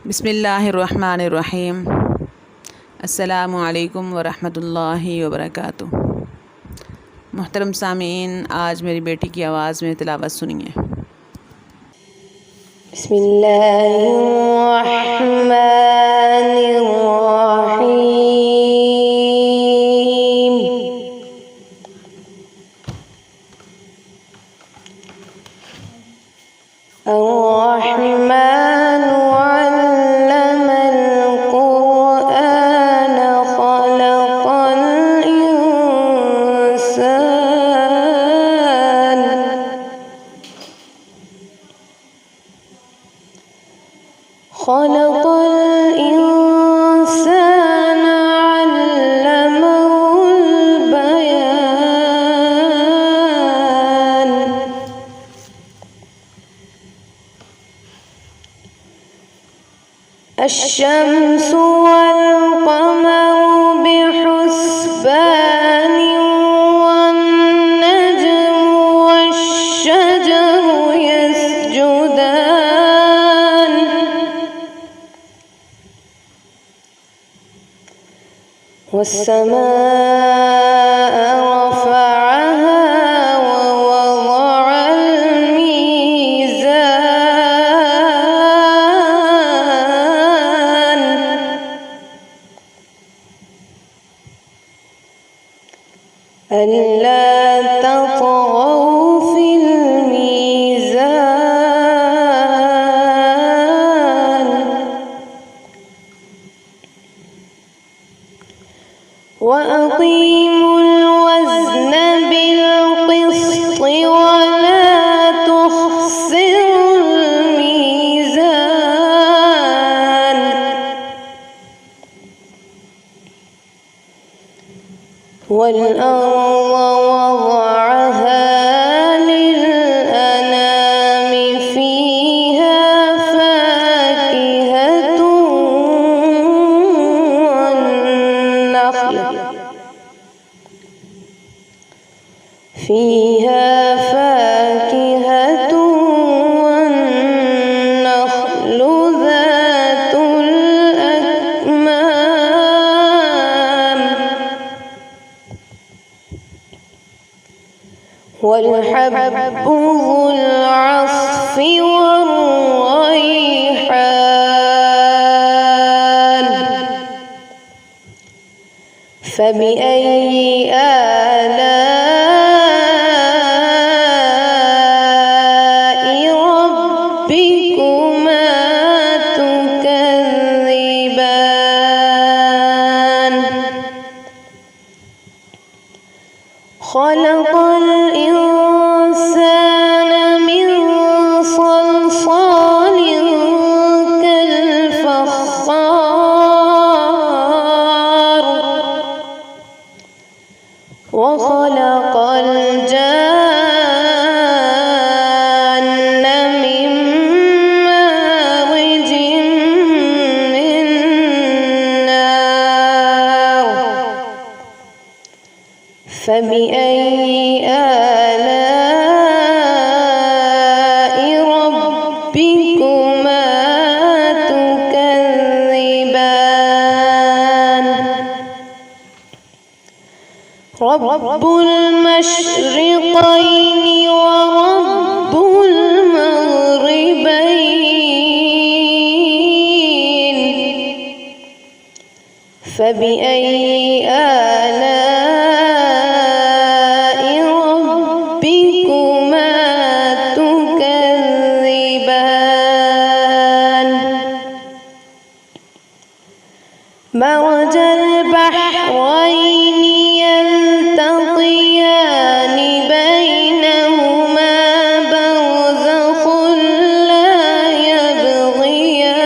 बिस्मिल्लाहिर्रहमानिर्रहीम। अस्सलामु अलैकुम वरहमतुल्लाहि वबरकातुहू। मोहतरम सामीन, आज मेरी बेटी की आवाज़ में तिलावत सुनिए। बिस्मिल्लाहिर्रहमानिर्रहीम। अर्रहमानु अल्लमल क़ुरआन ख़लक़ल इंसान। ख़लक़ल इंसान अल्लमहुल बयान। अश्शम्सु वल क़मरु बिहुस्बान वन्नज्मु वश्शजरु यस्जुदान। वस्समाअ रफ़अहा ववضعल मीज़ान। अल्ला ततग़ौ फ़िल मीज़ान। वअक़ीमुल वज़्न बिलक़िस्ति वला तुख़्सिरुल मीज़ान। वल्अर्ज़ वضعها लिलअनाम फ़ीहा फ़ाकिहतु والنخل ذات الأكمام والحب ذو العصف والريحان. فبأي آلاء ربكما تكذبان. خلق الإنسان من صلصال كالفخار. وخلق الجان من مارج من نار. فبأي آلاء ربكما تكذبان. رب المشرقين ورب المغربين. فبأي آلاء ربكما تكذبان. مرج البحرين يلتقيان بينهما برزخ لا يبغيان.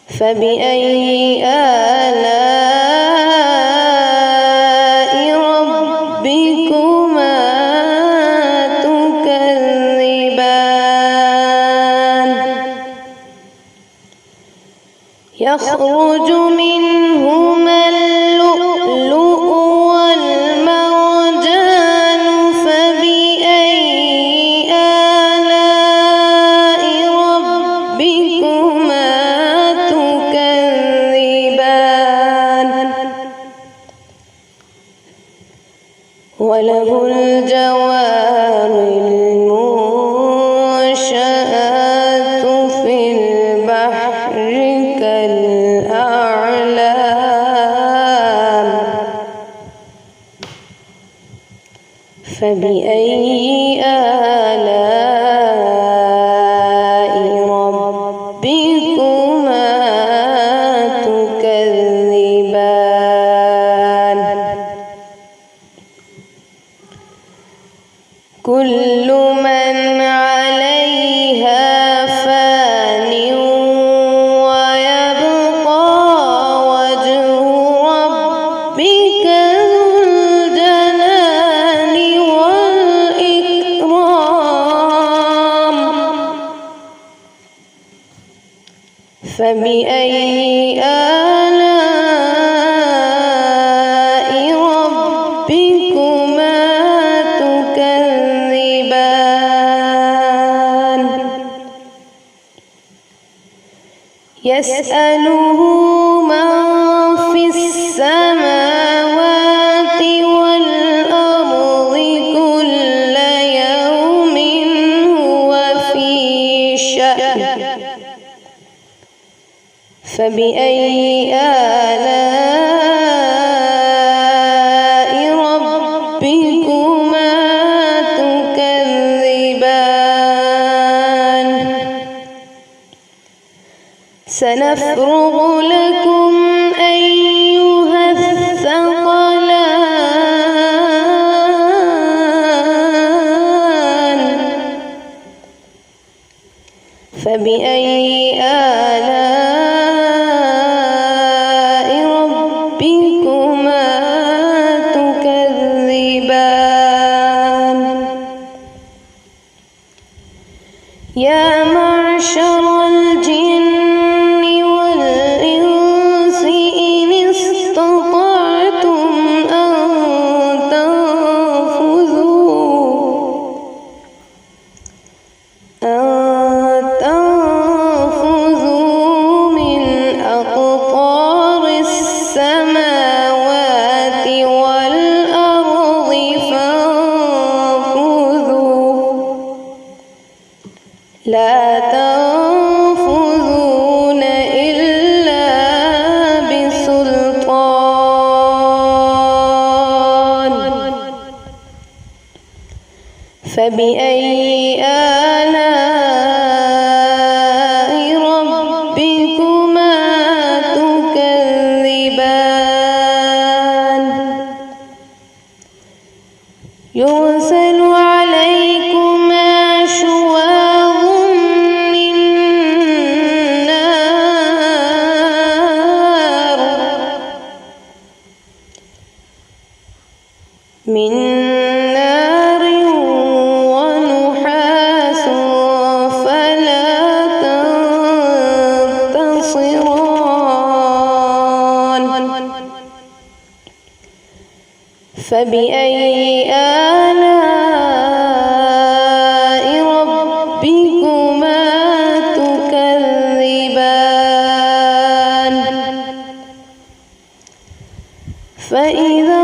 فبأي آلاء ربكما تكذبان. يخرج منهما اللؤلؤ والمرجان. فبأي آلاء وله الجوار المنشآت في البحر كالأعلام فبأي آلاء ربكما تكذبان كل من عليها فان ويبقى وجه ربك ذو الجلال والإكرام فبأي آلاء ربكما تكذبان يسأله من في السماوات والأرض كل يوم هو في شأن فبأي آلاء ربكما تكذبان سنفرغ لكم أيها الثقلان فبأي آلاء ربكما تكذبان يا معشر الجن والإنس إن استطعتم أن تنفذوا من أقطار السماوات والأرض فانفذوا لا تنفذون إلا بسلطان فبأي آلاء ربكما تكذبان يرسل عليكما شواظ من نار ونحاس فلا تنتصران فبأي آلاء ربكما تكذبان فإذا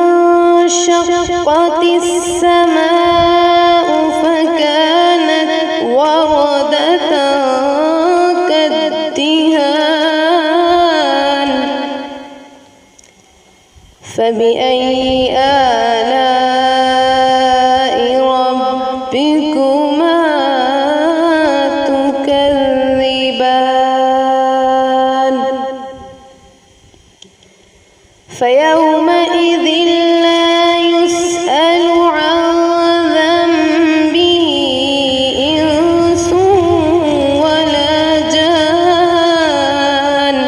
انشقت السماء فكانت وردة كالدهان فبأي آلاء ربكما تكذبان فيومئذ لا يسأل عن ذنبه إنس ولا جان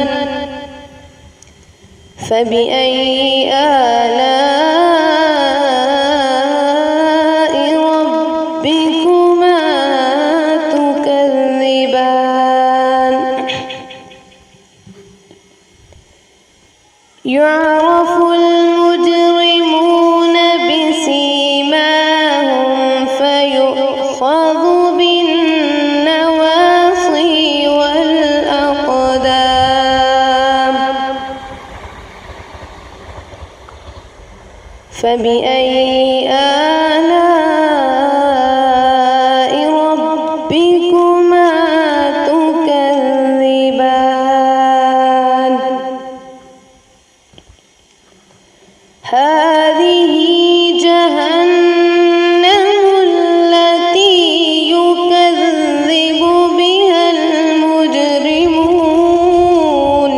فبأي آلاء ربكما تكذبان يعرف المجرمون بسيماهم فيؤخذ بالنواصي والأقدام فبأي آلاء ربكما تكذبان هذه جهنم التي يكذب بها المجرمون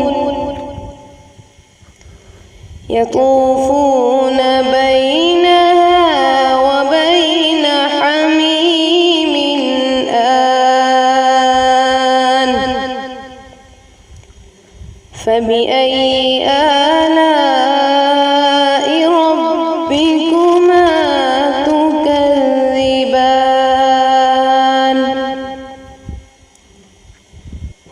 يطوفون بينها وبين حميم آن فبأي آلاء ربكما تكذبان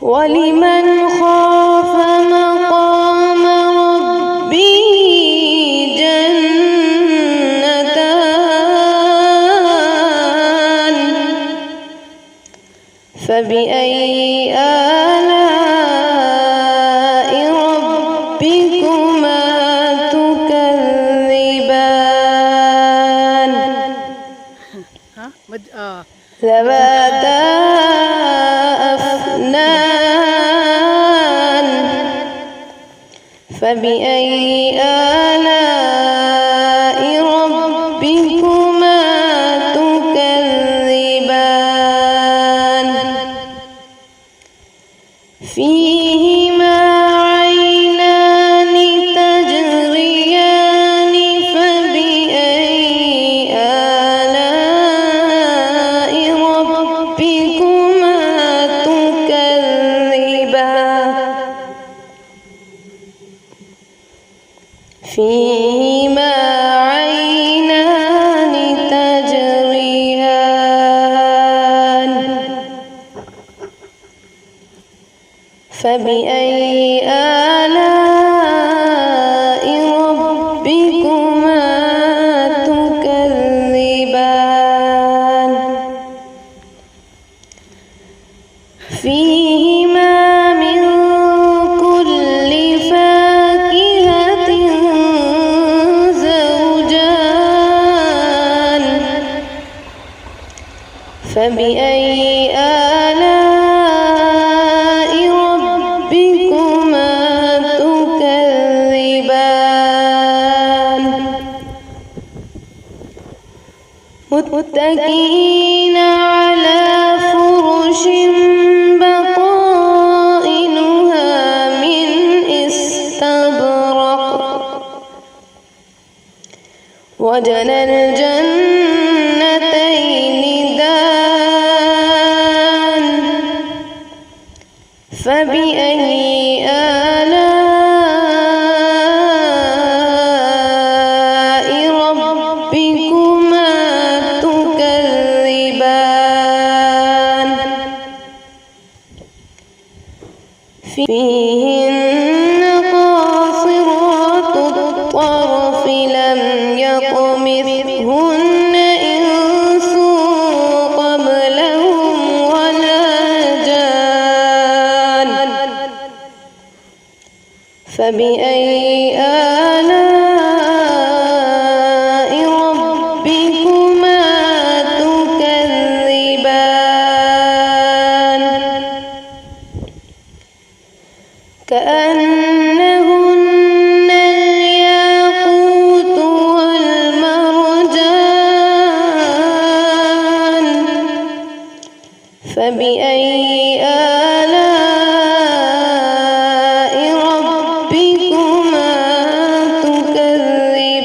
ولمن خاف مقام ربه جنتان فبأي آلاء ربكما تكذبان ذواتا أفنان فبأي آلاء ربكما تكذبان فيهما عينان تجريان فبأي آلاء ربكما تكذبان فيهما عينان تجريان فبأي آلاء ربكما تكذبان فيهما من كل فاكهة زوجان فبأي آلاء ربكما تكذبان متكئين على فرش بطائنها من استبرق وجنى الجنتين دان فبأي آلاء ربكما تكذبان فيهن قاصرات الطرف لم يطمثهن إنس قبلهم ولا جان فبأي آلاء ربكما تكذبان كأنهن الياقوت والمرجان فبأي آلاء ربكما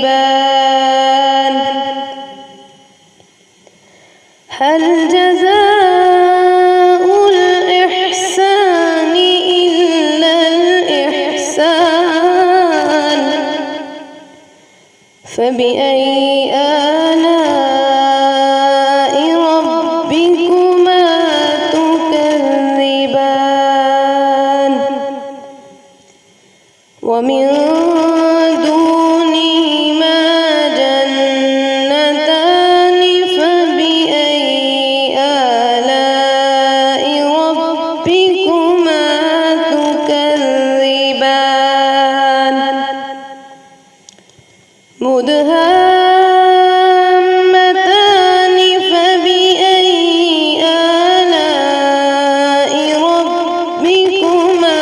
تكذبان هل جزاء الإحسان إلا الإحسان فبأي آلاء ربكما تكذبان ومن دونهما جنتان فبأي آلاء ربكما تكذبان مدهامتان فبأي آلاء ربكما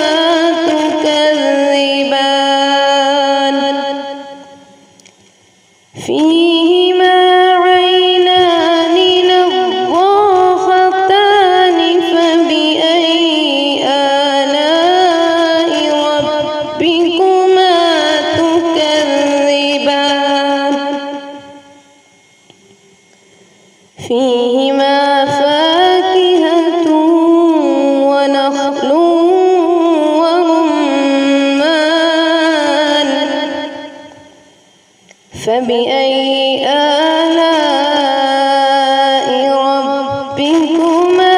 تكذبان فيهما عينان نضاختان فبأي آلاء ربكما تكذبان فيهما فاكهة ونخل ورمان فبأي آلاء ربكما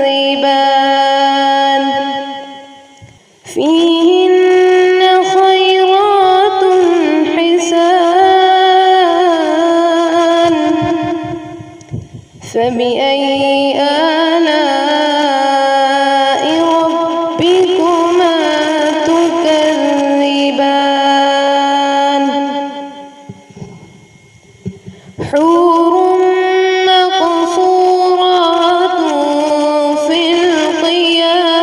تكذبان فيهن خيرات حسان فبأي آلاء ربكما تكذبان حور مقصورات في الخيام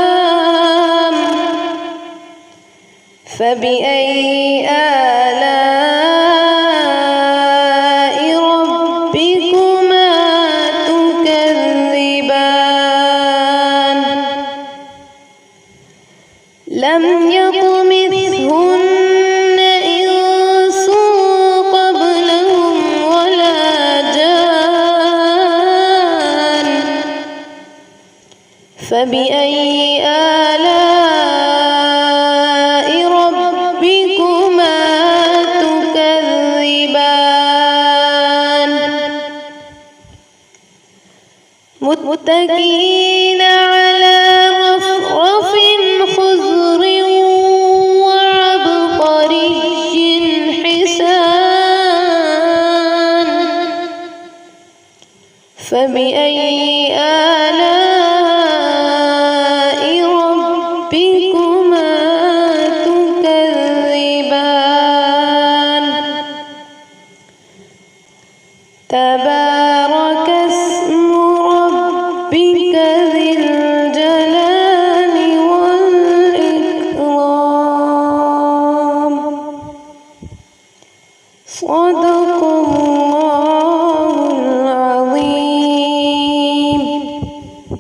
فبأي آلاء ربكما تكذبان لم يطمثهن إنس قبلهم ولا جان فبأي آلاء ربكما تكذبان متكئين على رفرف خضر وعبقري حسان فبأي آلاء ربكما تكذبان تبارك اسم ربك ذي الجلال والإكرام صدق الله